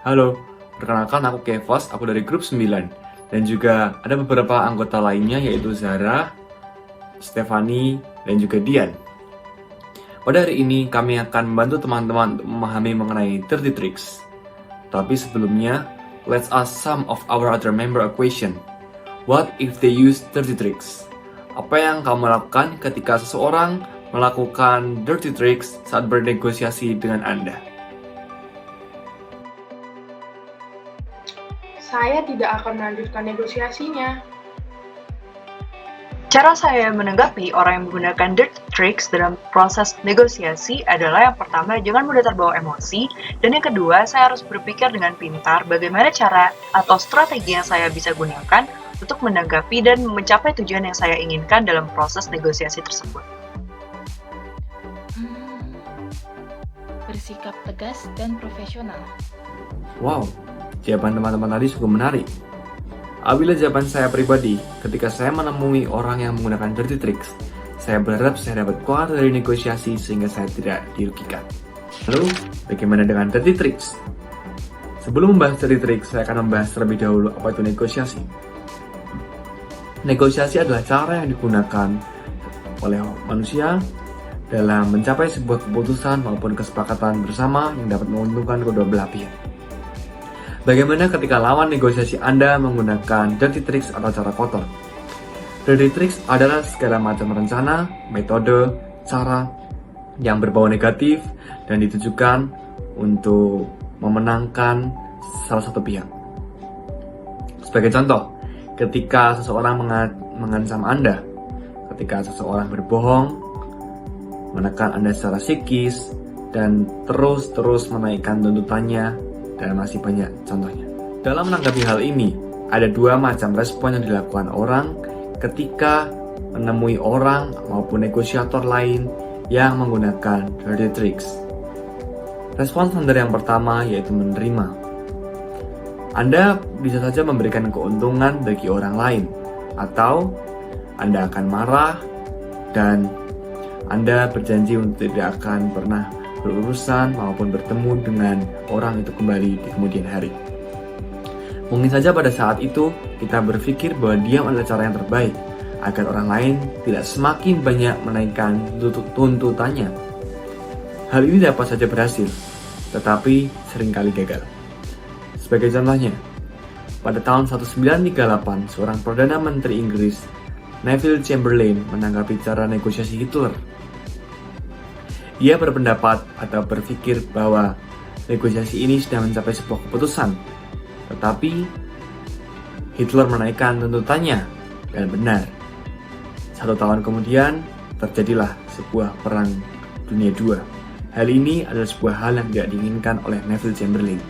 Halo, perkenalkan aku Kevos, aku dari grup 9. Dan juga ada beberapa anggota lainnya yaitu Zara, Stefani, dan juga Dian. Pada hari ini kami akan membantu teman-teman untuk memahami mengenai dirty tricks. Tapi sebelumnya, let's ask some of our other member a question. What if they use dirty tricks? Apa yang kamu lakukan ketika seseorang melakukan dirty tricks saat bernegosiasi dengan Anda? Saya tidak akan melanjutkan negosiasinya. Cara saya menanggapi orang yang menggunakan dirty tricks dalam proses negosiasi adalah yang pertama, jangan mudah terbawa emosi, dan yang kedua, saya harus berpikir dengan pintar bagaimana cara atau strategi yang saya bisa gunakan untuk menanggapi dan mencapai tujuan yang saya inginkan dalam proses negosiasi tersebut. Bersikap tegas dan profesional. Wow, jawaban teman-teman tadi cukup menarik. Apabila jawaban saya pribadi, ketika saya menemui orang yang menggunakan dirty tricks, saya berharap saya dapat keluar dari negosiasi sehingga saya tidak dirugikan. Lalu, bagaimana dengan dirty tricks? Sebelum membahas dirty tricks, saya akan membahas terlebih dahulu apa itu negosiasi. Negosiasi adalah cara yang digunakan oleh manusia dalam mencapai sebuah keputusan maupun kesepakatan bersama yang dapat menguntungkan kedua belah pihak. Bagaimana ketika lawan negosiasi Anda menggunakan dirty tricks atau cara kotor? Dirty tricks adalah segala macam rencana, metode, cara yang berbau negatif dan ditujukan untuk memenangkan salah satu pihak. Sebagai contoh, ketika seseorang mengancam Anda, ketika seseorang berbohong, menekan Anda secara psikis, dan terus menaikkan tuntutannya, dan masih banyak contohnya. Dalam menanggapi hal ini, ada dua macam respon yang dilakukan orang ketika menemui orang maupun negosiator lain yang menggunakan dirty tricks. Respon standar yang pertama yaitu menerima. Anda bisa saja memberikan keuntungan bagi orang lain, atau Anda akan marah dan Anda berjanji untuk tidak akan pernah berurusan maupun bertemu dengan orang itu kembali di kemudian hari. Mungkin saja pada saat itu kita berpikir bahwa diam adalah cara yang terbaik agar orang lain tidak semakin banyak menaikkan tuntutannya. Hal ini dapat saja berhasil, tetapi seringkali gagal. Sebagai contohnya, pada tahun 1938 seorang Perdana Menteri Inggris, Neville Chamberlain, menanggapi cara negosiasi Hitler. Ia berpendapat atau berpikir bahwa negosiasi ini sudah mencapai sebuah keputusan, tetapi Hitler menaikkan tuntutannya, dan benar. 1 tahun kemudian terjadilah sebuah perang dunia II. Hal ini adalah sebuah hal yang tidak diinginkan oleh Neville Chamberlain.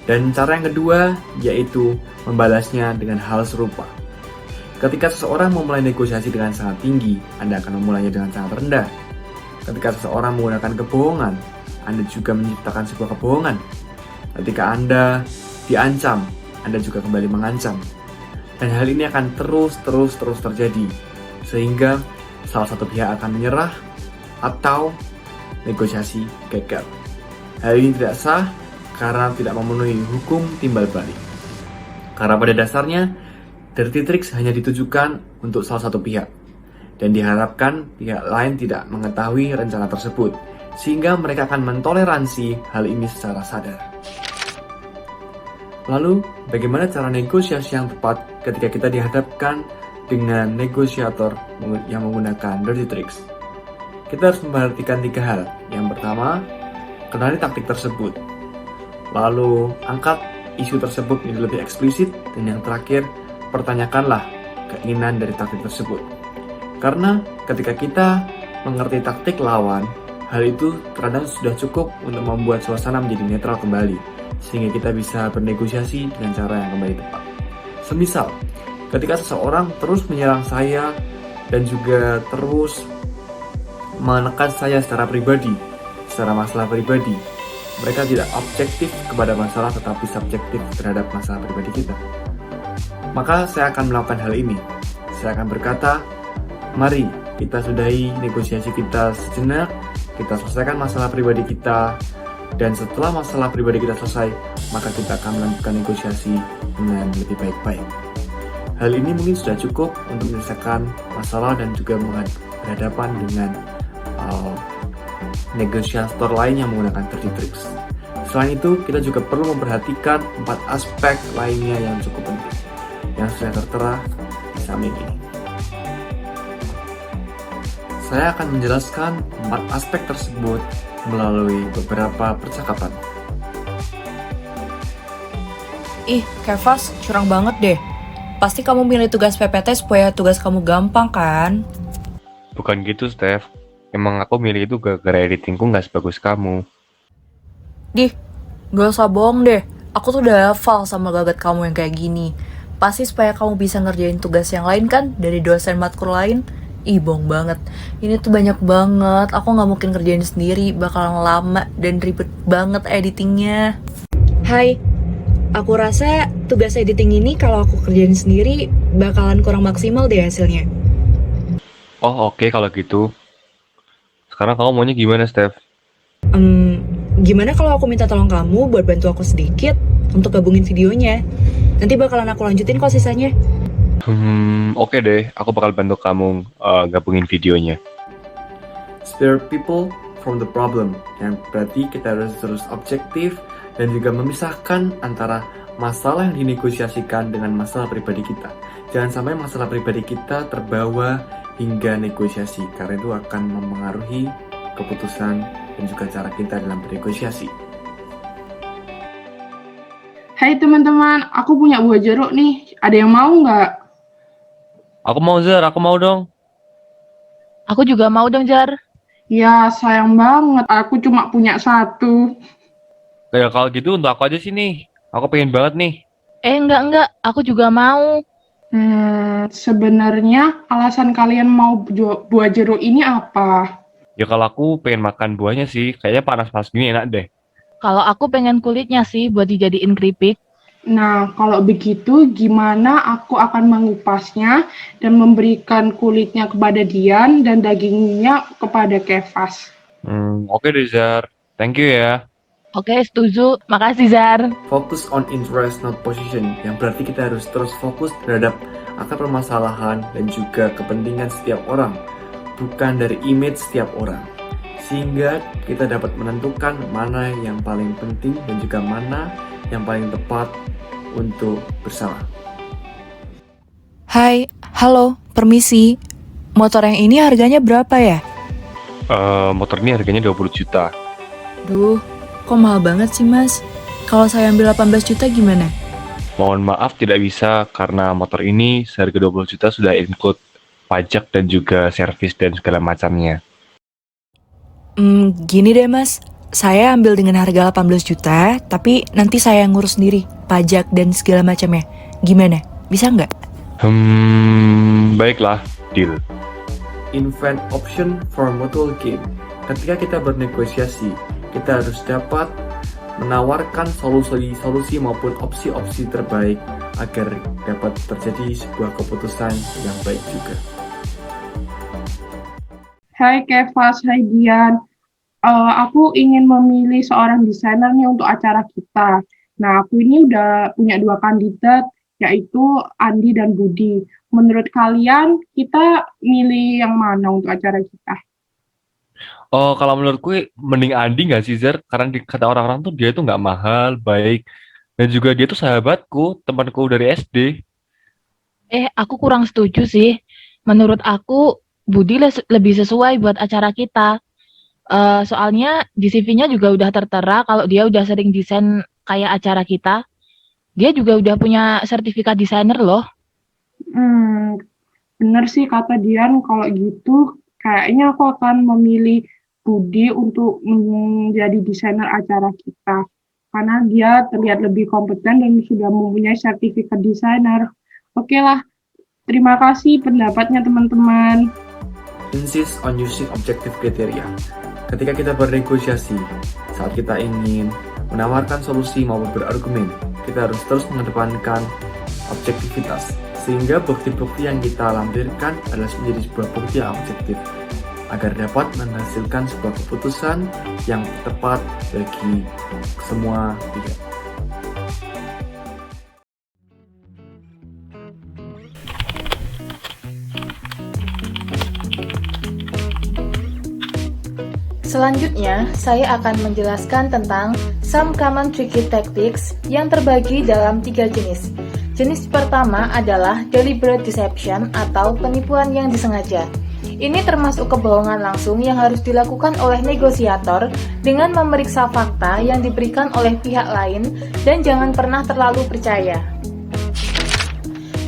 Dan cara yang kedua yaitu membalasnya dengan hal serupa. Ketika seseorang memulai negosiasi dengan sangat tinggi, Anda akan memulainya dengan sangat rendah. Ketika seseorang menggunakan kebohongan, Anda juga menciptakan sebuah kebohongan. Ketika Anda diancam, Anda juga kembali mengancam. Dan hal ini akan terus terjadi, sehingga salah satu pihak akan menyerah atau negosiasi gagal. Hal ini tidak sah karena tidak memenuhi hukum timbal balik. Karena pada dasarnya, dirty tricks hanya ditujukan untuk salah satu pihak, dan diharapkan pihak lain tidak mengetahui rencana tersebut, sehingga mereka akan mentoleransi hal ini secara sadar. Lalu, bagaimana cara negosiasi yang tepat ketika kita dihadapkan dengan negosiator yang menggunakan dirty tricks? Kita harus memperhatikan 3 hal. Yang pertama, kenali taktik tersebut. Lalu, angkat isu tersebut menjadi lebih eksplisit. Dan yang terakhir, pertanyakanlah keinginan dari taktik tersebut. Karena ketika kita mengerti taktik lawan, hal itu terkadang sudah cukup untuk membuat suasana menjadi netral kembali, sehingga kita bisa bernegosiasi dengan cara yang kembali tepat. Semisal, ketika seseorang terus menyerang saya dan juga terus menekan saya secara pribadi, secara masalah pribadi, mereka tidak objektif kepada masalah tetapi subjektif terhadap masalah pribadi kita. Maka saya akan melakukan hal ini. Saya akan berkata, mari kita sudahi negosiasi kita sejenak, kita selesaikan masalah pribadi kita, Dan setelah masalah pribadi kita selesai, maka kita akan melanjutkan negosiasi dengan lebih baik-baik. Hal ini mungkin sudah cukup untuk menyelesaikan masalah dan juga berhadapan dengan negosiator lain yang menggunakan 30 tricks. Selain itu, kita juga perlu memperhatikan 4 aspek lainnya yang cukup penting, yang sudah tertera di samping ini. Saya akan menjelaskan 4 aspek tersebut melalui beberapa percakapan. Ih, Kevas, curang banget deh. Pasti kamu milih tugas PPT supaya tugas kamu gampang kan? Bukan gitu, Steph. Emang aku milih itu gara-gara editingku nggak sebagus kamu. Dih, gak usah bohong deh. Aku tuh udah hafal sama gagat kamu yang kayak gini. Pasti supaya kamu bisa ngerjain tugas yang lain kan dari dosen matkul lain. Ih, bohong banget. Ini tuh banyak banget. Aku gak mungkin kerjain sendiri. Bakalan lama dan ribet banget editingnya. Hai, aku rasa tugas editing ini kalau aku kerjain sendiri bakalan kurang maksimal deh hasilnya. Oh, oke kalau gitu. Sekarang kamu maunya gimana, Steph? Gimana kalau aku minta tolong kamu buat bantu aku sedikit untuk gabungin videonya? Nanti bakalan aku lanjutin kok sisanya. Oke deh. Aku bakal bantu kamu gabungin videonya. Spare people from the problem, yang berarti kita harus terus objektif dan juga memisahkan antara masalah yang dinegosiasikan dengan masalah pribadi kita. Jangan sampai masalah pribadi kita terbawa hingga negosiasi, karena itu akan mempengaruhi keputusan dan juga cara kita dalam bernegosiasi. Hai teman-teman, aku punya buah jeruk nih. Ada yang mau nggak? Aku mau, Zer. Aku mau dong. Aku juga mau dong, Jar. Ya, sayang banget. Aku cuma punya 1. Kayak kalau gitu untuk aku aja sih nih. Aku pengen banget nih. Enggak. Aku juga mau. Sebenarnya alasan kalian mau buah jeruk ini apa? Ya kalau aku pengen makan buahnya sih. Kayaknya panas-panas gini enak deh. Kalau aku pengen kulitnya sih buat dijadiin keripik. Nah, kalau begitu gimana aku akan mengupasnya dan memberikan kulitnya kepada Dian dan dagingnya kepada Kevas. Oke deh, Zer. Thank you ya. Oke, setuju. Makasih, Zar. Focus on interest, not position, yang berarti kita harus terus fokus terhadap akar permasalahan dan juga kepentingan setiap orang, bukan dari image setiap orang. Sehingga kita dapat menentukan mana yang paling penting dan juga mana yang paling tepat untuk bersama. Hai, halo, permisi. Motor yang ini harganya berapa ya? Motor ini harganya 20 juta. Duh, kok mahal banget sih mas? Kalau saya ambil 18 juta gimana? Mohon maaf tidak bisa karena motor ini seharga 20 juta sudah include pajak dan juga servis dan segala macamnya. Gini deh mas. Saya ambil dengan harga 18 juta, tapi nanti saya ngurus sendiri, pajak dan segala macamnya. Gimana? Bisa nggak? Baiklah, deal. Invent option for mutual gain. Ketika kita bernegosiasi, kita harus dapat menawarkan solusi maupun opsi-opsi terbaik agar dapat terjadi sebuah keputusan yang baik juga. Hai Kevas, hai Dian. Aku ingin memilih seorang desainer nih untuk acara kita. Nah, aku ini udah punya 2 kandidat, yaitu Andi dan Budi. Menurut kalian, kita milih yang mana untuk acara kita? Oh, kalau menurutku mending Andi nggak sih, Zer? Karena kata orang-orang tuh dia tuh nggak mahal, baik. Dan juga dia tuh sahabatku, temanku dari SD. Aku kurang setuju sih. Menurut aku, Budi lebih sesuai buat acara kita. Soalnya di CV-nya juga udah tertera kalau dia udah sering desain kayak acara kita. Dia juga udah punya sertifikat desainer loh. Bener sih kata Dian, kalau gitu kayaknya aku akan memilih Budi untuk menjadi desainer acara kita. Karena dia terlihat lebih kompeten dan sudah mempunyai sertifikat desainer. Oke lah, terima kasih pendapatnya teman-teman. Insist on using objective criteria. Ketika kita bernegosiasi, saat kita ingin menawarkan solusi maupun berargumen, kita harus terus mengedepankan objektivitas, sehingga bukti-bukti yang kita lampirkan adalah menjadi sebuah bukti yang objektif. agar dapat menghasilkan sebuah keputusan yang tepat bagi semua pihak. Selanjutnya, saya akan menjelaskan tentang some common tricky tactics yang terbagi dalam 3 jenis. Jenis pertama adalah deliberate deception atau penipuan yang disengaja. Ini termasuk kebohongan langsung yang harus dilakukan oleh negosiator dengan memeriksa fakta yang diberikan oleh pihak lain dan jangan pernah terlalu percaya.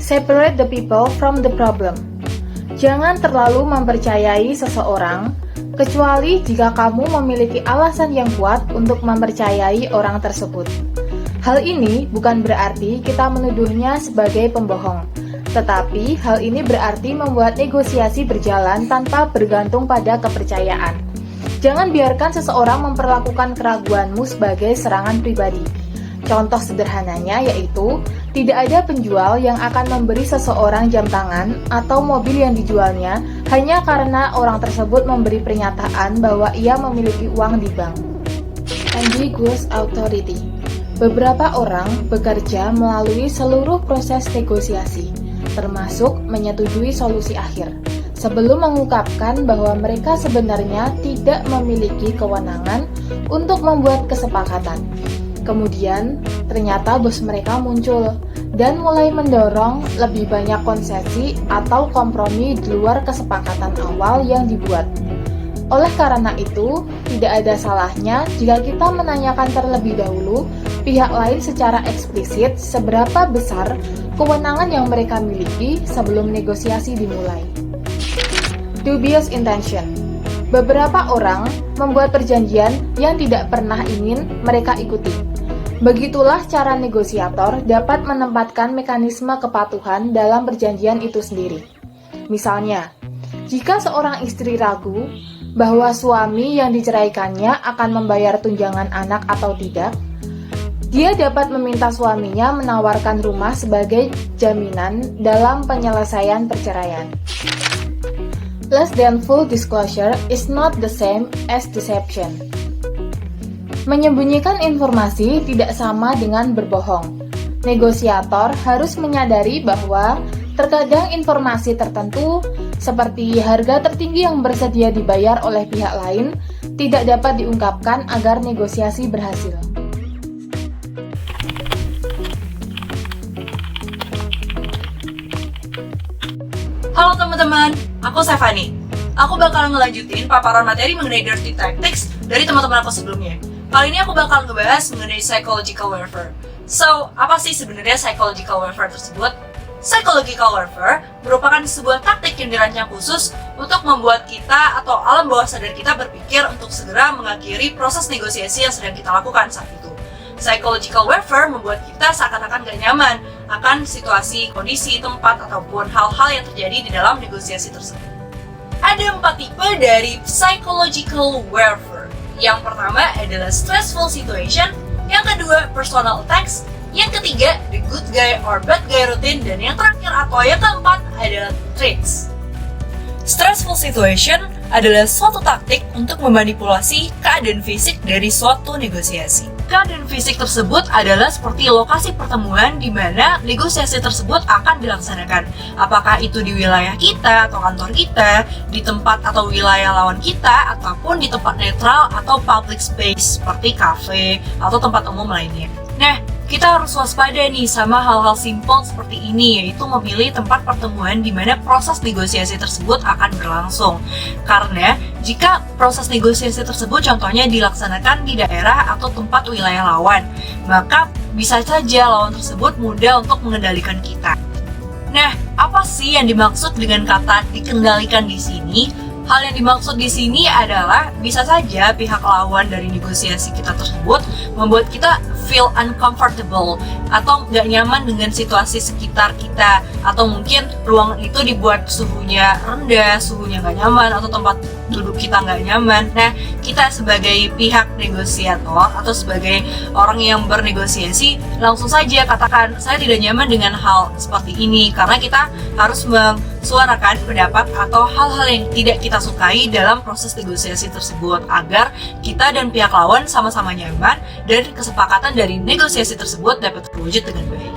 Separate the people from the problem. Jangan terlalu mempercayai seseorang, kecuali jika kamu memiliki alasan yang kuat untuk mempercayai orang tersebut. Hal ini bukan berarti kita menuduhnya sebagai pembohong, tetapi hal ini berarti membuat negosiasi berjalan tanpa bergantung pada kepercayaan. Jangan biarkan seseorang memperlakukan keraguanmu sebagai serangan pribadi. Contoh sederhananya yaitu, tidak ada penjual yang akan memberi seseorang jam tangan atau mobil yang dijualnya hanya karena orang tersebut memberi pernyataan bahwa ia memiliki uang di bank. Ambiguous authority. Beberapa orang bekerja melalui seluruh proses negosiasi, termasuk menyetujui solusi akhir, sebelum mengungkapkan bahwa mereka sebenarnya tidak memiliki kewenangan untuk membuat kesepakatan. Kemudian, ternyata bos mereka muncul dan mulai mendorong lebih banyak konsesi atau kompromi di luar kesepakatan awal yang dibuat. Oleh karena itu, tidak ada salahnya jika kita menanyakan terlebih dahulu pihak lain secara eksplisit seberapa besar kewenangan yang mereka miliki sebelum negosiasi dimulai. Dubious intention. Beberapa orang membuat perjanjian yang tidak pernah ingin mereka ikuti. Begitulah cara negosiator dapat menempatkan mekanisme kepatuhan dalam perjanjian itu sendiri. Misalnya, jika seorang istri ragu bahwa suami yang diceraikannya akan membayar tunjangan anak atau tidak, dia dapat meminta suaminya menawarkan rumah sebagai jaminan dalam penyelesaian perceraian. Less than full disclosure is not the same as deception. Menyembunyikan informasi tidak sama dengan berbohong. Negosiator harus menyadari bahwa terkadang informasi tertentu, seperti harga tertinggi yang bersedia dibayar oleh pihak lain, tidak dapat diungkapkan agar negosiasi berhasil. Halo teman-teman, aku Stefani. Aku bakal ngelanjutin paparan materi mengenai dirty tactics dari teman-teman aku sebelumnya. Kali ini aku bakal ngebahas mengenai psychological warfare. So, apa sih sebenarnya psychological warfare tersebut? Psychological warfare merupakan sebuah taktik yang dirancang khusus untuk membuat kita atau alam bawah sadar kita berpikir untuk segera mengakhiri proses negosiasi yang sedang kita lakukan saat itu. Psychological warfare membuat kita seakan-akan gak nyaman akan situasi, kondisi, tempat, ataupun hal-hal yang terjadi di dalam negosiasi tersebut. Ada 4 tipe dari psychological warfare. Yang pertama adalah stressful situation, yang kedua personal attacks, yang ketiga the good guy or bad guy routine, dan yang terakhir atau yang keempat adalah traits. Stressful situation adalah suatu taktik untuk memanipulasi keadaan fisik dari suatu negosiasi. Keadaan fisik tersebut adalah seperti lokasi pertemuan di mana negosiasi tersebut akan dilaksanakan. Apakah itu di wilayah kita atau kantor kita, di tempat atau wilayah lawan kita, ataupun di tempat netral atau public space seperti kafe atau tempat umum lainnya. Nah, kita harus waspada nih sama hal-hal simpel seperti ini, yaitu memilih tempat pertemuan di mana proses negosiasi tersebut akan berlangsung. Karena jika proses negosiasi tersebut contohnya dilaksanakan di daerah atau tempat wilayah lawan, maka bisa saja lawan tersebut mudah untuk mengendalikan kita. Nah, apa sih yang dimaksud dengan kata dikendalikan di sini? Hal yang dimaksud di sini adalah bisa saja pihak lawan dari negosiasi kita tersebut membuat kita feel uncomfortable atau nggak nyaman dengan situasi sekitar kita, atau mungkin ruangan itu dibuat suhunya rendah, suhunya nggak nyaman, atau tempat duduk kita nggak nyaman. Nah, kita sebagai pihak negosiator atau sebagai orang yang bernegosiasi langsung saja katakan saya tidak nyaman dengan hal seperti ini, karena kita harus suarakan pendapat atau hal-hal yang tidak kita sukai dalam proses negosiasi tersebut agar kita dan pihak lawan sama-sama nyaman dan kesepakatan dari negosiasi tersebut dapat terwujud dengan baik.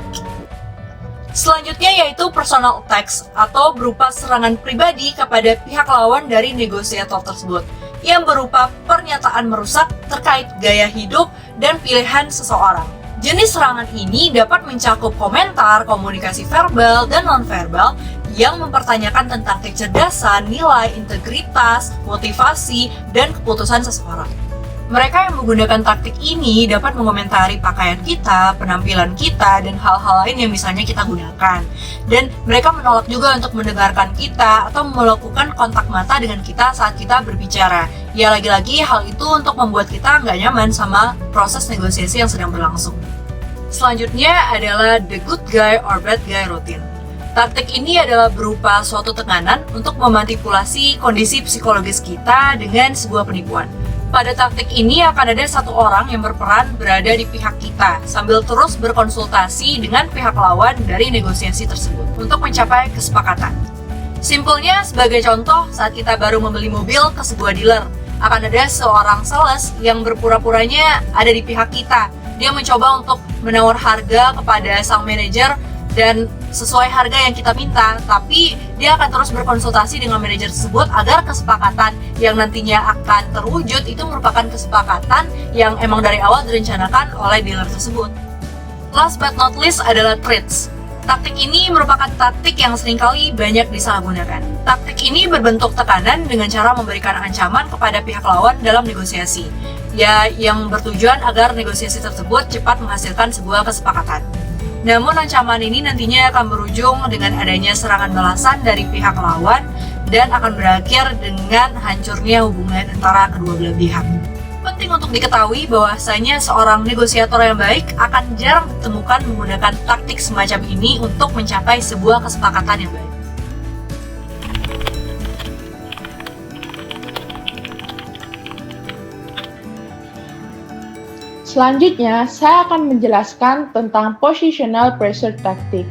Selanjutnya yaitu personal attacks atau berupa serangan pribadi kepada pihak lawan dari negosiator tersebut yang berupa pernyataan merusak terkait gaya hidup dan pilihan seseorang. Jenis serangan ini dapat mencakup komentar, komunikasi verbal, dan nonverbal yang mempertanyakan tentang kecerdasan, nilai, integritas, motivasi, dan keputusan seseorang. Mereka yang menggunakan taktik ini dapat mengomentari pakaian kita, penampilan kita, dan hal-hal lain yang misalnya kita gunakan. Dan mereka menolak juga untuk mendengarkan kita atau melakukan kontak mata dengan kita saat kita berbicara. Ya lagi-lagi hal itu untuk membuat kita nggak nyaman sama proses negosiasi yang sedang berlangsung. Selanjutnya adalah the good guy or bad guy routine. Taktik ini adalah berupa suatu tekanan untuk memanipulasi kondisi psikologis kita dengan sebuah penipuan. Pada taktik ini akan ada satu orang yang berperan berada di pihak kita sambil terus berkonsultasi dengan pihak lawan dari negosiasi tersebut untuk mencapai kesepakatan. Simpelnya sebagai contoh, saat kita baru membeli mobil ke sebuah dealer, akan ada seorang sales yang berpura-puranya ada di pihak kita. Dia mencoba untuk menawar harga kepada sang manajer dan sesuai harga yang kita minta, tapi dia akan terus berkonsultasi dengan manajer tersebut agar kesepakatan yang nantinya akan terwujud itu merupakan kesepakatan yang emang dari awal direncanakan oleh dealer tersebut. Last but not least adalah threats. Taktik ini merupakan taktik yang seringkali banyak disalahgunakan. Taktik ini berbentuk tekanan dengan cara memberikan ancaman kepada pihak lawan dalam negosiasi, ya yang bertujuan agar negosiasi tersebut cepat menghasilkan sebuah kesepakatan. Namun ancaman ini nantinya akan berujung dengan adanya serangan balasan dari pihak lawan dan akan berakhir dengan hancurnya hubungan antara kedua belah pihak. Penting untuk diketahui bahwasanya seorang negosiator yang baik akan jarang ditemukan menggunakan taktik semacam ini untuk mencapai sebuah kesepakatan yang baik. Selanjutnya, saya akan menjelaskan tentang positional pressure tactic.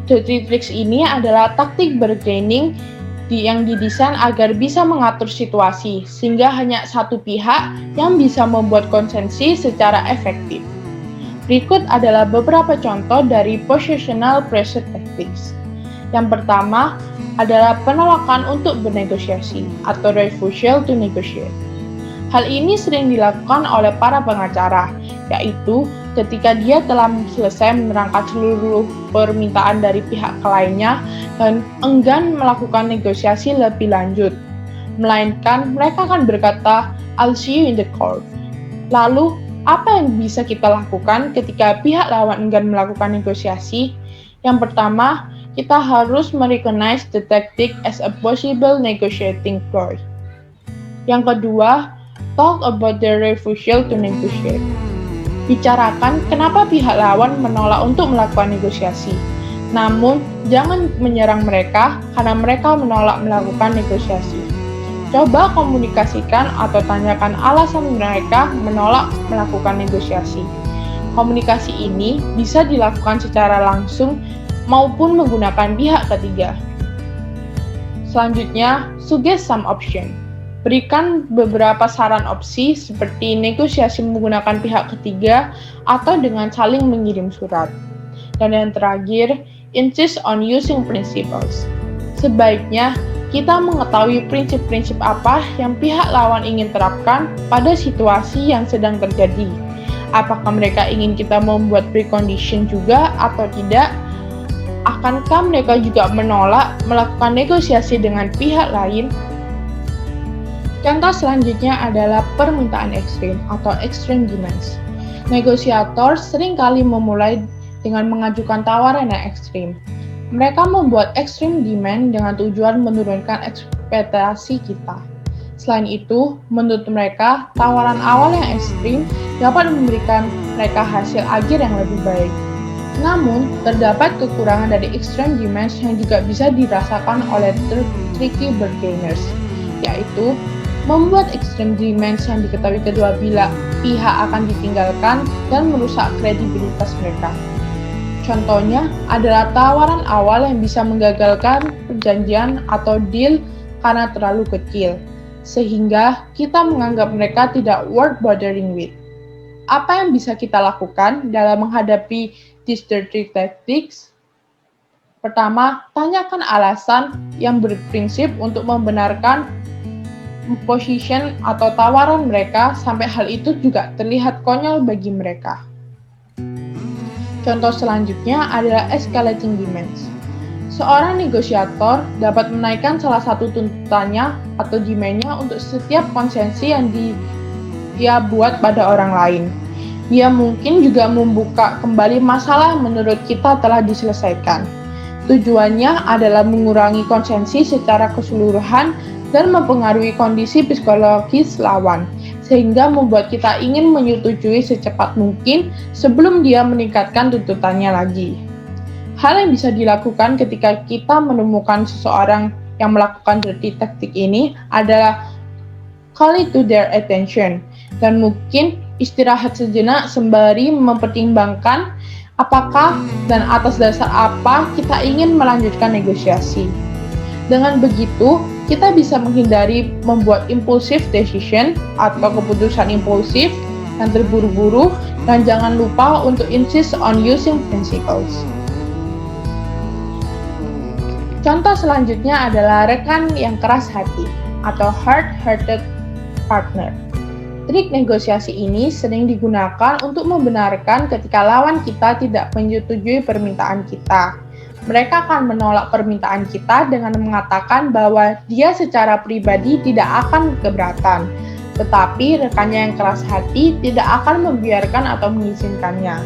Dirty tricks ini adalah taktik bargaining yang didesain agar bisa mengatur situasi, sehingga hanya satu pihak yang bisa membuat konsensus secara efektif. Berikut adalah beberapa contoh dari positional pressure tactics. Yang pertama adalah penolakan untuk bernegosiasi atau refusal to negotiate. Hal ini sering dilakukan oleh para pengacara, yaitu ketika dia telah selesai menerangkan seluruh permintaan dari pihak lainnya dan enggan melakukan negosiasi lebih lanjut. Melainkan mereka akan berkata, "I'll see you in the court." Lalu, apa yang bisa kita lakukan ketika pihak lawan enggan melakukan negosiasi? Yang pertama, kita harus merecognize the tactic as a possible negotiating ploy. Yang kedua, talk about their refusal to negotiate. Bicarakan kenapa pihak lawan menolak untuk melakukan negosiasi. Namun, jangan menyerang mereka karena mereka menolak melakukan negosiasi. Coba komunikasikan atau tanyakan alasan mereka menolak melakukan negosiasi. Komunikasi ini bisa dilakukan secara langsung maupun menggunakan pihak ketiga. Selanjutnya, suggest some option. Berikan beberapa saran opsi seperti negosiasi menggunakan pihak ketiga atau dengan saling mengirim surat. Dan yang terakhir, insist on using principles. Sebaiknya kita mengetahui prinsip-prinsip apa yang pihak lawan ingin terapkan pada situasi yang sedang terjadi. Apakah mereka ingin kita membuat precondition juga atau tidak? Akankah mereka juga menolak melakukan negosiasi dengan pihak lain? Contoh selanjutnya adalah permintaan ekstrim atau extreme demands. Negosiator seringkali memulai dengan mengajukan tawaran yang ekstrim. Mereka membuat extreme demand dengan tujuan menurunkan ekspektasi kita. Selain itu, menurut mereka, tawaran awal yang ekstrim dapat memberikan mereka hasil akhir yang lebih baik. Namun, terdapat kekurangan dari extreme demands yang juga bisa dirasakan oleh tricky bargainers, yaitu membuat extreme demands yang diketahui kedua pihak akan ditinggalkan dan merusak kredibilitas mereka. Contohnya adalah tawaran awal yang bisa menggagalkan perjanjian atau deal karena terlalu kecil, sehingga kita menganggap mereka tidak worth bothering with. Apa yang bisa kita lakukan dalam menghadapi these dirty tactics? Pertama, tanyakan alasan yang berprinsip untuk membenarkan position atau tawaran mereka sampai hal itu juga terlihat konyol bagi mereka. Contoh selanjutnya adalah escalating demands. Seorang negosiator dapat menaikkan salah satu tuntutannya atau demand-nya untuk setiap konsesi yang dia buat pada orang lain. Dia mungkin juga membuka kembali masalah yang menurut kita telah diselesaikan. Tujuannya adalah mengurangi konsesi secara keseluruhan dan mempengaruhi kondisi psikologis lawan, sehingga membuat kita ingin menyetujui secepat mungkin sebelum dia meningkatkan tuntutannya lagi. Hal yang bisa dilakukan ketika kita menemukan seseorang yang melakukan dirty tactic ini adalah call it to their attention, dan mungkin istirahat sejenak sembari mempertimbangkan apakah dan atas dasar apa kita ingin melanjutkan negosiasi. Dengan begitu, kita bisa menghindari membuat impulsive decision atau keputusan impulsif yang terburu-buru, dan jangan lupa untuk insist on using principles. Contoh selanjutnya adalah rekan yang keras hati atau hard-hearted partner. Trik negosiasi ini sering digunakan untuk membenarkan ketika lawan kita tidak menyetujui permintaan kita. Mereka akan menolak permintaan kita dengan mengatakan bahwa dia secara pribadi tidak akan keberatan, tetapi rekannya yang keras hati tidak akan membiarkan atau mengizinkannya.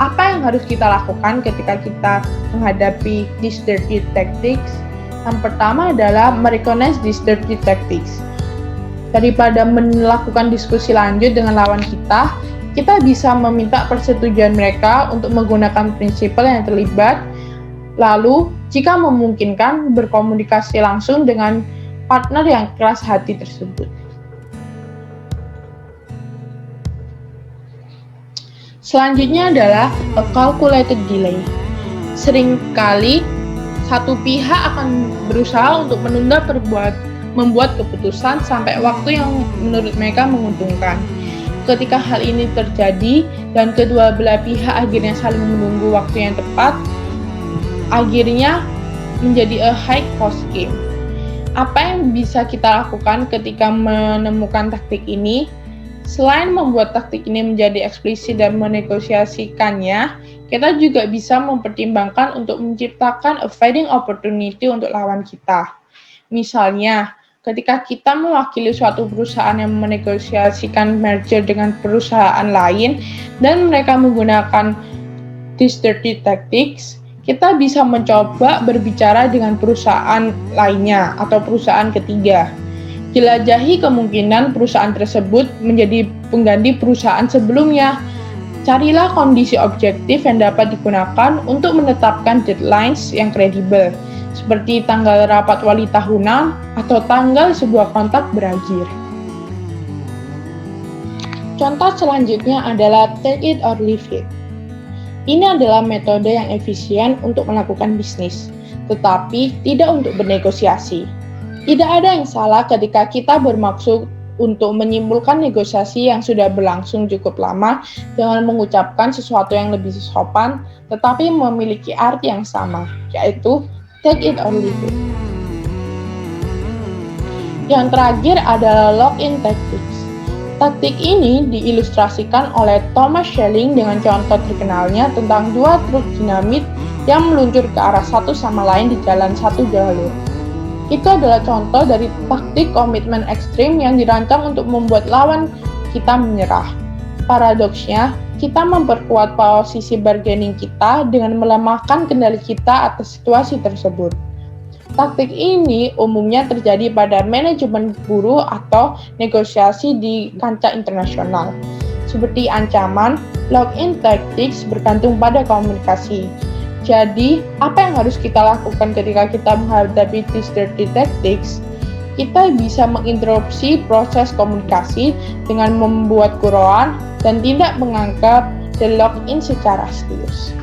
Apa yang harus kita lakukan ketika kita menghadapi these dirty tactics? Yang pertama adalah merecognize these dirty tactics. Daripada melakukan diskusi lanjut dengan lawan kita bisa meminta persetujuan mereka untuk menggunakan prinsipal yang terlibat. Lalu, jika memungkinkan, berkomunikasi langsung dengan partner yang keras hati tersebut. Selanjutnya adalah a calculated delay. Seringkali, satu pihak akan berusaha untuk menunda membuat keputusan sampai waktu yang menurut mereka menguntungkan. Ketika hal ini terjadi dan kedua belah pihak akhirnya saling menunggu waktu yang tepat, akhirnya menjadi a high cost game. Apa yang bisa kita lakukan ketika menemukan taktik ini? Selain membuat taktik ini menjadi eksplisit dan menegosiasikannya, kita juga bisa mempertimbangkan untuk menciptakan a fighting opportunity untuk lawan kita. Misalnya, ketika kita mewakili suatu perusahaan yang menegosiasikan merger dengan perusahaan lain dan mereka menggunakan these dirty tactics, kita bisa mencoba berbicara dengan perusahaan lainnya atau perusahaan ketiga. Jelajahi kemungkinan perusahaan tersebut menjadi pengganti perusahaan sebelumnya. Carilah kondisi objektif yang dapat digunakan untuk menetapkan deadlines yang kredibel, seperti tanggal rapat wali tahunan atau tanggal sebuah kontrak berakhir. Contoh selanjutnya adalah take it or leave it. Ini adalah metode yang efisien untuk melakukan bisnis, tetapi tidak untuk bernegosiasi. Tidak ada yang salah ketika kita bermaksud untuk menyimpulkan negosiasi yang sudah berlangsung cukup lama dengan mengucapkan sesuatu yang lebih sopan, tetapi memiliki arti yang sama, yaitu take it or leave it. Yang terakhir adalah lock-in tactics. Taktik ini diilustrasikan oleh Thomas Schelling dengan contoh terkenalnya tentang dua truk dinamit yang meluncur ke arah satu sama lain di jalan satu jalur. Itu adalah contoh dari taktik komitmen ekstrim yang dirancang untuk membuat lawan kita menyerah. Paradoksnya, kita memperkuat posisi bargaining kita dengan melemahkan kendali kita atas situasi tersebut. Taktik ini umumnya terjadi pada manajemen buruh atau negosiasi di kancah internasional. Seperti ancaman, lock-in tactics bergantung pada komunikasi. Jadi, apa yang harus kita lakukan ketika kita menghadapi these dirty tactics? Kita bisa menginterupsi proses komunikasi dengan membuat gurauan dan tidak menganggap the lock-in secara serius.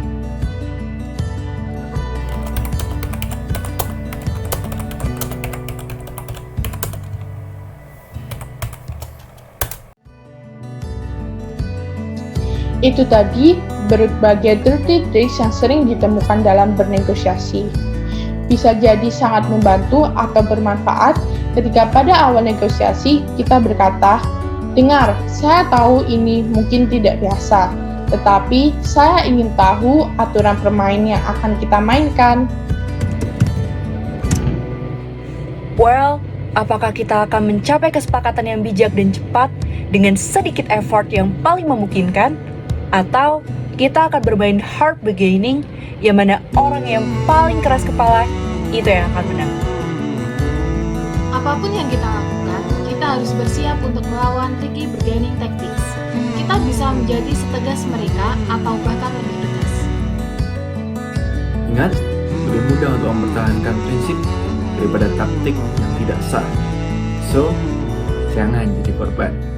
Itu tadi berbagai dirty tricks yang sering ditemukan dalam bernegosiasi. Bisa jadi sangat membantu atau bermanfaat ketika pada awal negosiasi kita berkata, "Dengar, saya tahu ini mungkin tidak biasa, tetapi saya ingin tahu aturan permain yang akan kita mainkan." Well, apakah kita akan mencapai kesepakatan yang bijak dan cepat dengan sedikit effort yang paling memungkinkan? Atau kita akan bermain hard bargaining yang mana orang yang paling keras kepala itu yang akan menang? Apapun yang kita lakukan, kita harus bersiap untuk melawan tricky bargaining tactics. Kita bisa menjadi setegas mereka atau bahkan lebih tegas. Ingat, lebih mudah untuk mempertahankan prinsip daripada taktik yang tidak sah. So, jangan jadi korban.